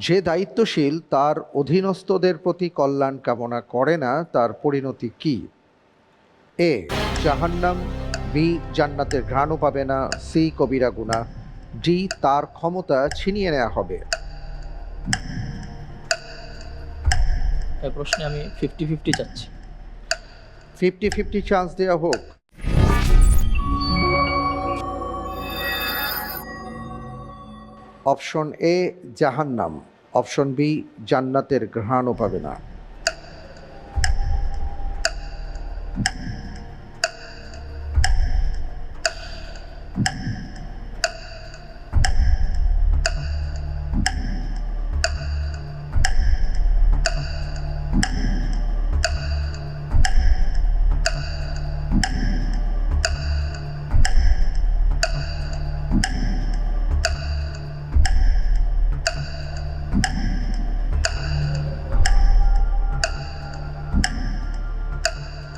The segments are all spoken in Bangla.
যে দায়িত্বশীল তার অধীনস্থদের প্রতি কল্যাণ কামনা করে না, তার পরিণতি কি? এ জাহান্নাম, বি জান্নাতের ঘ্রাণও পাবে না, সি কবিরা গুনাহ, ডি তার ক্ষমতা ছিনিয়ে নেওয়া হবে। এই প্রশ্নে আমি 50-50 চাচ্ছি। 50-50 চান্স দেওয়া হোক। অপশন এ জাহান্নাম, অপশন বি জান্নাতের ঘ্রাণও পাবে না।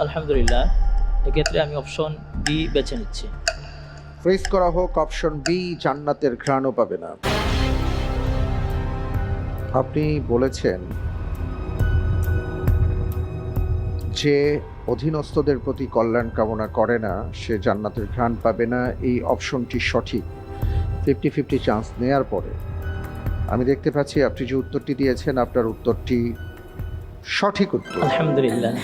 আলহামদুলিল্লাহ, এক্ষেত্রে আমি অপশন বি বেছে নিচ্ছি। ফ্রিজ করা হোক অপশন বি জান্নাতের ঘ্রাণও পাবে না। আপনি বলেছেন যে অধীনস্থদের প্রতি কল্যাণ কামনা করে না সে জান্নাতের ঘ্রাণ পাবে না, এই অপশনটি সঠিক। 50-50 চান্স নেয়ার পরে আমি দেখতে পাচ্ছি আপনি যে উত্তরটি দিয়েছেন আপনার উত্তরটি সঠিক উত্তর। আলহামদুলিল্লাহ।